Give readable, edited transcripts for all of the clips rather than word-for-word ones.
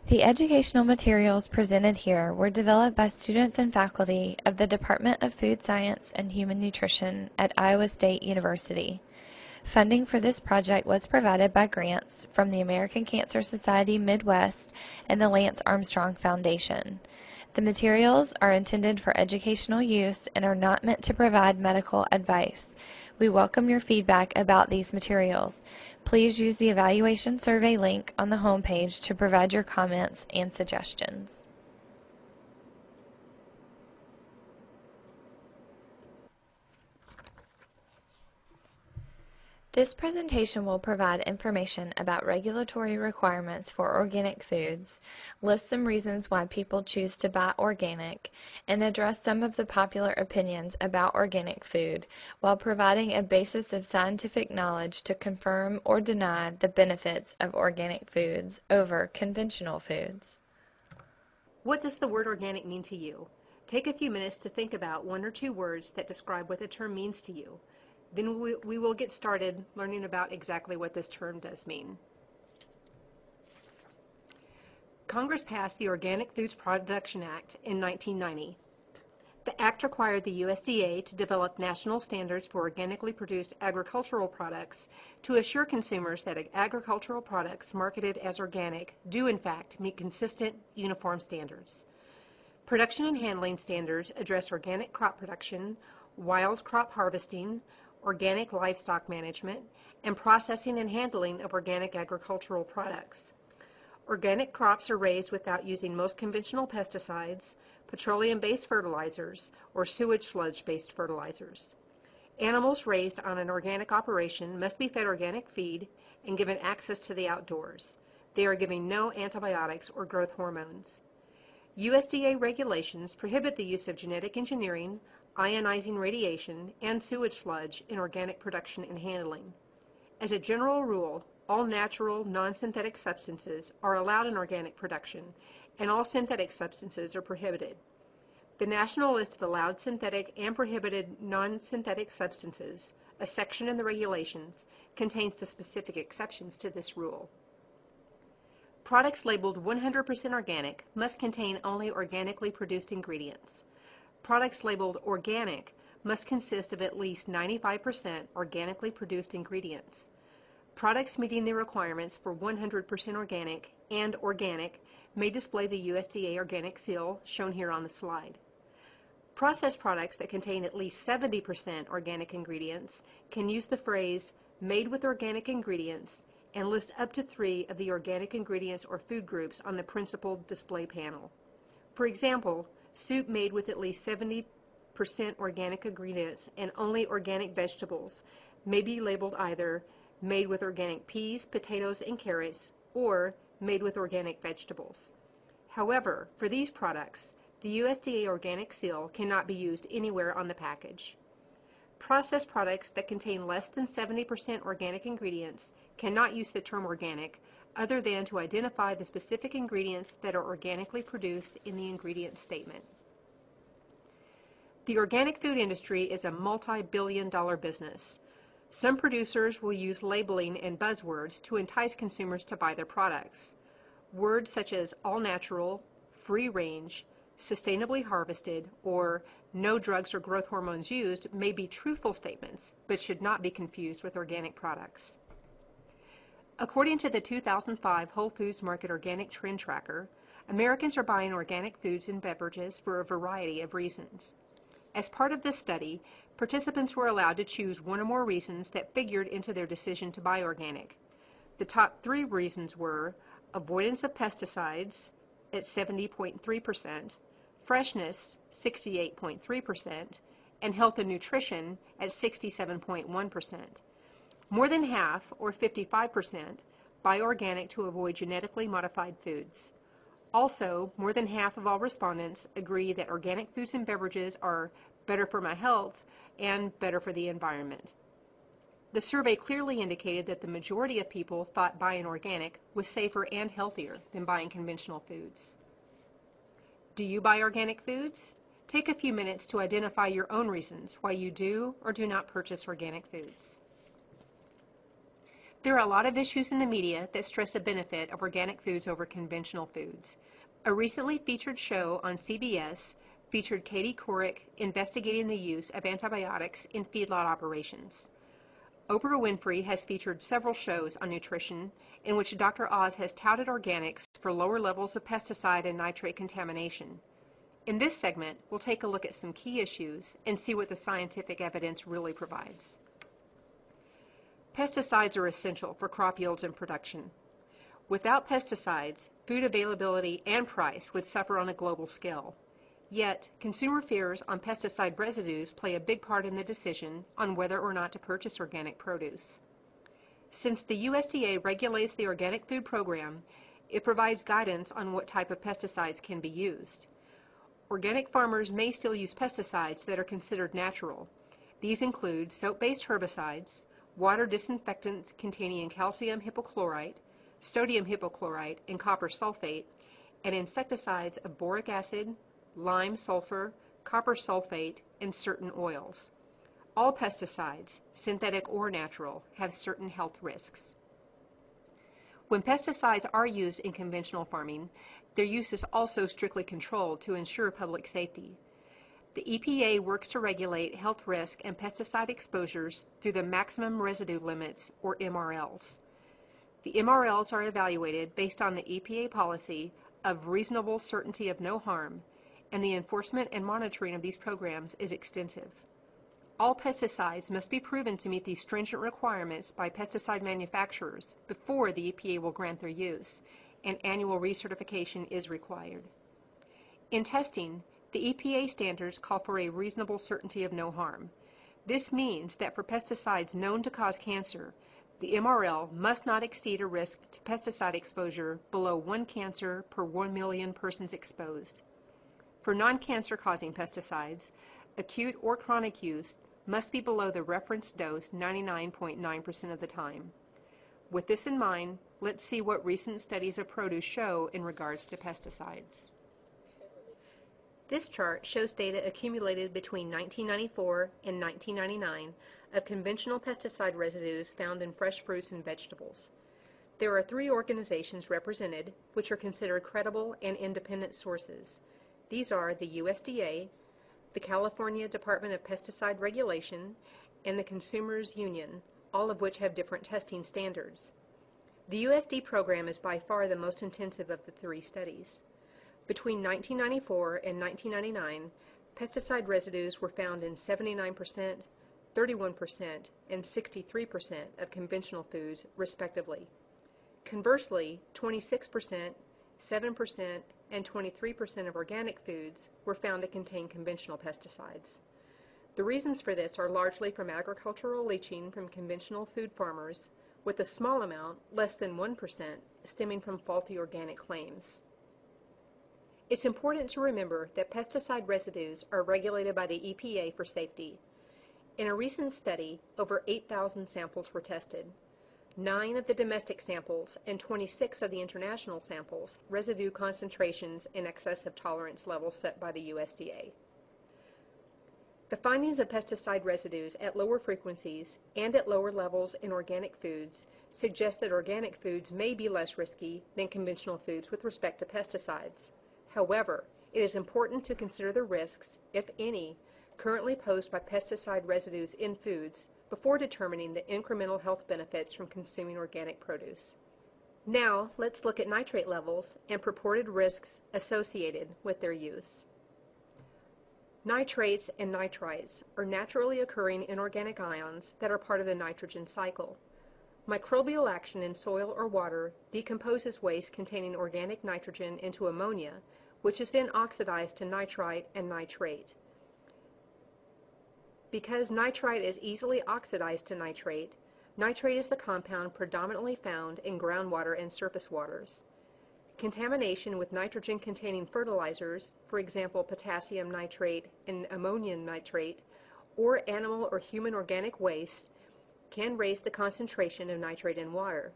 The educational materials presented here were developed by students and faculty of the Department of Food Science and Human Nutrition at Iowa State University. Funding for this project was provided by grants from the American Cancer Society Midwest and the Lance Armstrong Foundation. The materials are intended for educational use and are not meant to provide medical advice. We welcome your feedback about these materials. Please use the evaluation survey link on the homepage to provide your comments and suggestions. This presentation will provide information about regulatory requirements for organic foods, list some reasons why people choose to buy organic, and address some of the popular opinions about organic food while providing a basis of scientific knowledge to confirm or deny the benefits of organic foods over conventional foods. What does the word organic mean to you? Take a few minutes to think about one or two words that describe what the term means to you. Then we will get started learning about exactly what this term does mean. Congress passed the Organic Foods Production Act in 1990. The act required the USDA to develop national standards for organically produced agricultural products to assure consumers that agricultural products marketed as organic do in fact meet consistent, uniform standards. Production and handling standards address organic crop production, wild crop harvesting, organic livestock management, and processing and handling of organic agricultural products. Organic crops are raised without using most conventional pesticides, petroleum-based fertilizers, or sewage sludge-based fertilizers. Animals raised on an organic operation must be fed organic feed and given access to the outdoors. They are given no antibiotics or growth hormones. USDA regulations prohibit the use of genetic engineering, ionizing radiation, and sewage sludge in organic production and handling. As a general rule, all natural, non-synthetic substances are allowed in organic production, and all synthetic substances are prohibited. The National List of Allowed Synthetic and Prohibited Non-Synthetic Substances, a section in the regulations, contains the specific exceptions to this rule. Products labeled 100% organic must contain only organically produced ingredients. Products labeled organic must consist of at least 95% organically produced ingredients. Products meeting the requirements for 100% organic and organic may display the USDA organic seal shown here on the slide. Processed products that contain at least 70% organic ingredients can use the phrase "made with organic ingredients" and list up to 3 of the organic ingredients or food groups on the principal display panel. For example, soup made with at least 70% organic ingredients and only organic vegetables may be labeled either made with organic peas, potatoes, and carrots, or made with organic vegetables. However, for these products, the USDA organic seal cannot be used anywhere on the package. Processed products that contain less than 70% organic ingredients cannot use the term organic other than to identify the specific ingredients that are organically produced in the ingredient statement. The organic food industry is a multi-billion-dollar business. Some producers will use labeling and buzzwords to entice consumers to buy their products. Words such as all-natural, free-range, sustainably harvested, or no drugs or growth hormones used may be truthful statements, but should not be confused with organic products. According to the 2005 Whole Foods Market Organic Trend Tracker, Americans are buying organic foods and beverages for a variety of reasons. As part of this study, participants were allowed to choose one or more reasons that figured into their decision to buy organic. The top 3 reasons were avoidance of pesticides at 70.3%, freshness 68.3%, and health and nutrition at 67.1%. More than half, or 55%, buy organic to avoid genetically modified foods. Also, more than half of all respondents agree that organic foods and beverages are better for my health and better for the environment. The survey clearly indicated that the majority of people thought buying organic was safer and healthier than buying conventional foods. Do you buy organic foods? Take a few minutes to identify your own reasons why you do or do not purchase organic foods. There are a lot of issues in the media that stress the benefit of organic foods over conventional foods. A recently featured show on CBS featured Katie Couric investigating the use of antibiotics in feedlot operations. Oprah Winfrey has featured several shows on nutrition in which Dr. Oz has touted organics for lower levels of pesticide and nitrate contamination. In this segment, we'll take a look at some key issues and see what the scientific evidence really provides. Pesticides are essential for crop yields and production. Without pesticides, food availability and price would suffer on a global scale. Yet, consumer fears on pesticide residues play a big part in the decision on whether or not to purchase organic produce. Since the USDA regulates the organic food program, it provides guidance on what type of pesticides can be used. Organic farmers may still use pesticides that are considered natural. These include soap-based herbicides, water disinfectants containing calcium hypochlorite, sodium hypochlorite, and copper sulfate, and insecticides of boric acid, lime sulfur, copper sulfate, and certain oils. All pesticides, synthetic or natural, have certain health risks. When pesticides are used in conventional farming, their use is also strictly controlled to ensure public safety. The EPA works to regulate health risk and pesticide exposures through the maximum residue limits, or MRLs. The MRLs are evaluated based on the EPA policy of reasonable certainty of no harm, and the enforcement and monitoring of these programs is extensive. All pesticides must be proven to meet these stringent requirements by pesticide manufacturers before the EPA will grant their use, and annual recertification is required. In testing, the EPA standards call for a reasonable certainty of no harm. This means that for pesticides known to cause cancer, the MRL must not exceed a risk to pesticide exposure below 1 cancer per 1 million persons exposed. For non-cancer causing pesticides, acute or chronic use must be below the reference dose 99.9% of the time. With this in mind, let's see what recent studies of produce show in regards to pesticides. This chart shows data accumulated between 1994 and 1999 of conventional pesticide residues found in fresh fruits and vegetables. There are 3 organizations represented which are considered credible and independent sources. These are the USDA, the California Department of Pesticide Regulation, and the Consumers Union, all of which have different testing standards. The USD program is by far the most intensive of the 3 studies. Between 1994 and 1999, pesticide residues were found in 79%, 31%, and 63% of conventional foods, respectively. Conversely, 26%, 7%, and 23% of organic foods were found to contain conventional pesticides. The reasons for this are largely from agricultural leaching from conventional food farmers, with a small amount, less than 1%, stemming from faulty organic claims. It's important to remember that pesticide residues are regulated by the EPA for safety. In a recent study, over 8,000 samples were tested. 9 of the domestic samples and 26 of the international samples residue concentrations in excess of tolerance levels set by the USDA. The findings of pesticide residues at lower frequencies and at lower levels in organic foods suggest that organic foods may be less risky than conventional foods with respect to pesticides. However, it is important to consider the risks, if any, currently posed by pesticide residues in foods before determining the incremental health benefits from consuming organic produce. Now, let's look at nitrate levels and purported risks associated with their use. Nitrates and nitrites are naturally occurring inorganic ions that are part of the nitrogen cycle. Microbial action in soil or water decomposes waste containing organic nitrogen into ammonia, which is then oxidized to nitrite and nitrate. Because nitrite is easily oxidized to nitrate, nitrate is the compound predominantly found in groundwater and surface waters. Contamination with nitrogen-containing fertilizers, for example potassium nitrate and ammonium nitrate, or animal or human organic waste, can raise the concentration of nitrate in water.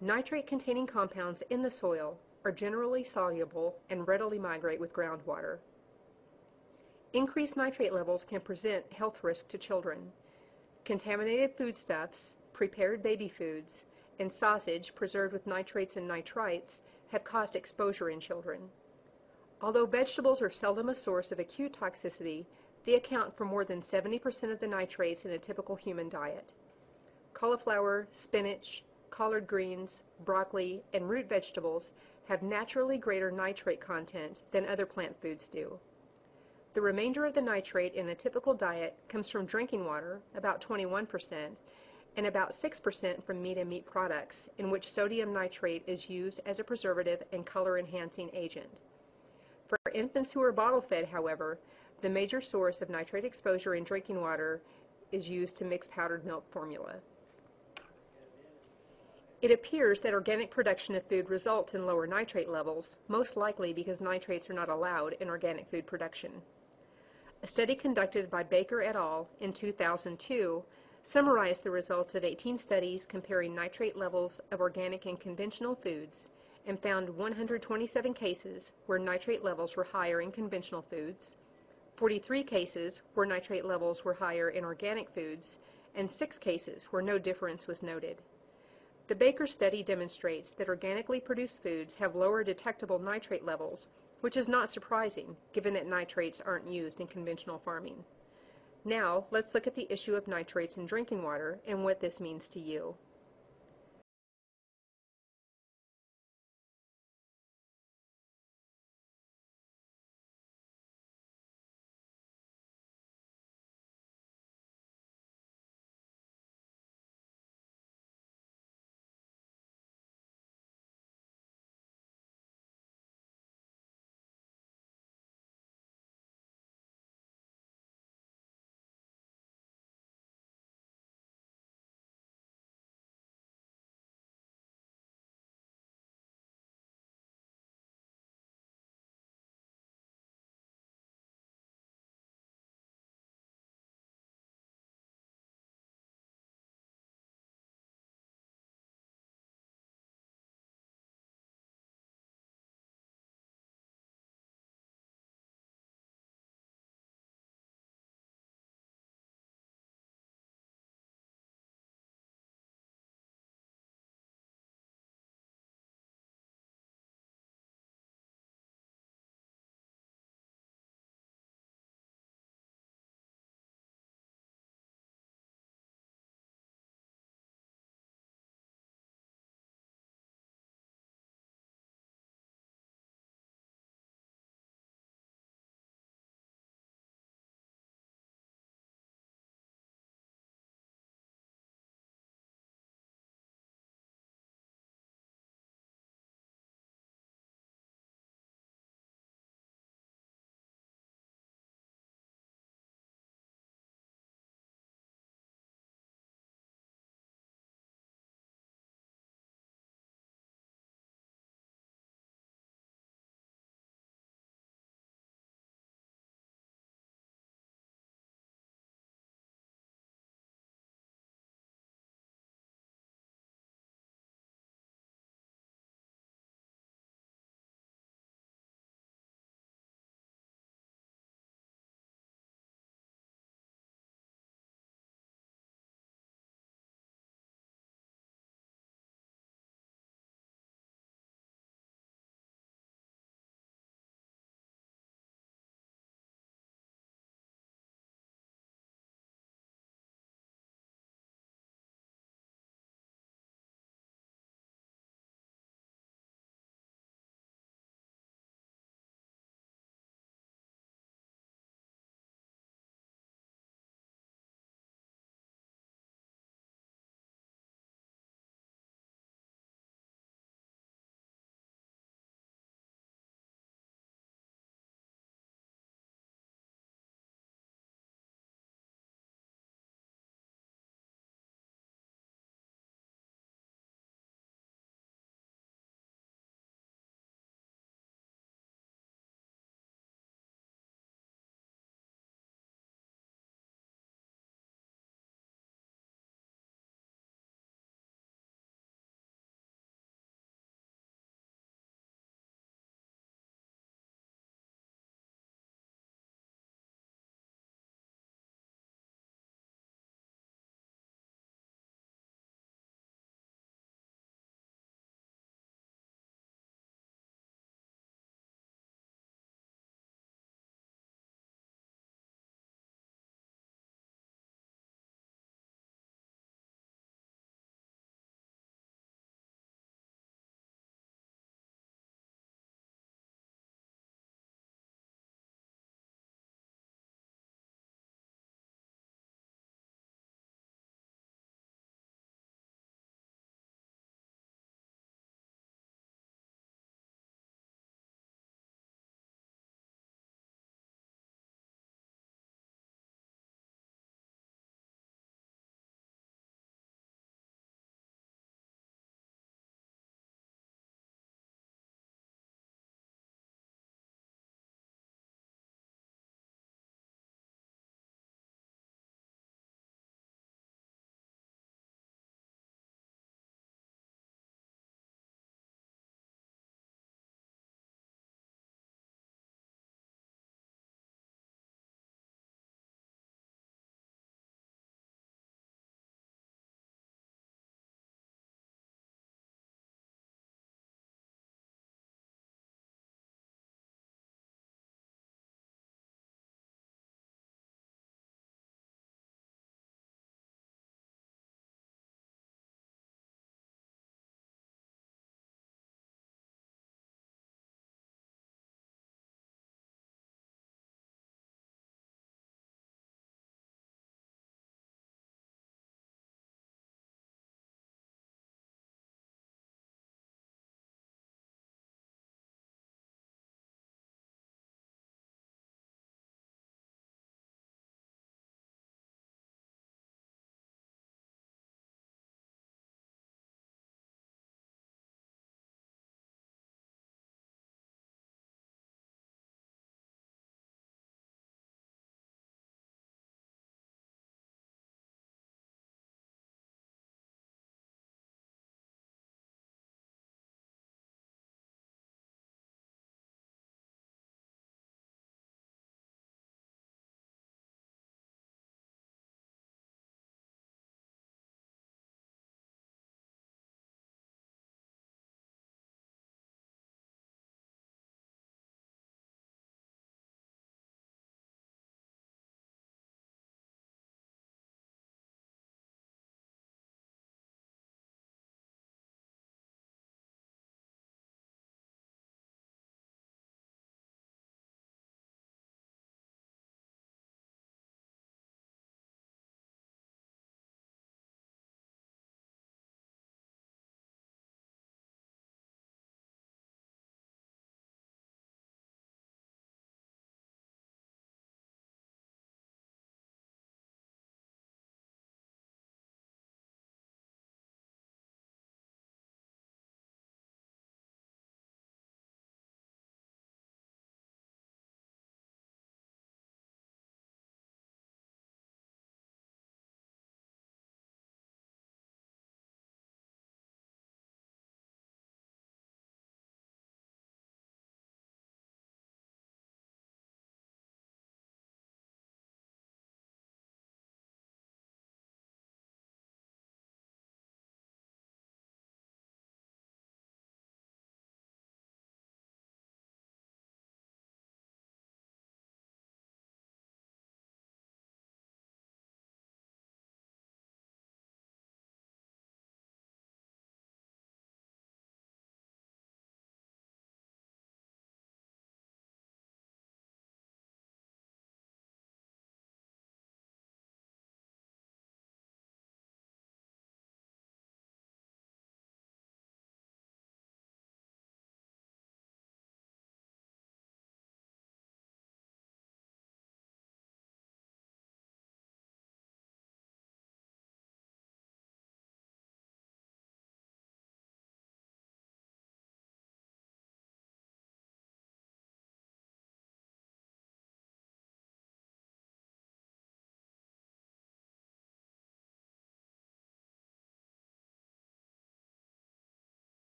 Nitrate-containing compounds in the soil are generally soluble and readily migrate with groundwater. Increased nitrate levels can present health risk to children. Contaminated foodstuffs, prepared baby foods, and sausage preserved with nitrates and nitrites have caused exposure in children. Although vegetables are seldom a source of acute toxicity, they account for more than 70% of the nitrates in a typical human diet. Cauliflower, spinach, collard greens, broccoli, and root vegetables have naturally greater nitrate content than other plant foods do. The remainder of the nitrate in a typical diet comes from drinking water, about 21%, and about 6% from meat and meat products, in which sodium nitrate is used as a preservative and color-enhancing agent. For infants who are bottle-fed, however, the major source of nitrate exposure in drinking water is used to mix powdered milk formula. It appears that organic production of food results in lower nitrate levels, most likely because nitrates are not allowed in organic food production. A study conducted by Baker et al. In 2002 summarized the results of 18 studies comparing nitrate levels of organic and conventional foods and found 127 cases where nitrate levels were higher in conventional foods, 43 cases where nitrate levels were higher in organic foods, and 6 cases where no difference was noted. The Baker study demonstrates that organically produced foods have lower detectable nitrate levels, which is not surprising given that nitrates aren't used in conventional farming. Now, let's look at the issue of nitrates in drinking water and what this means to you.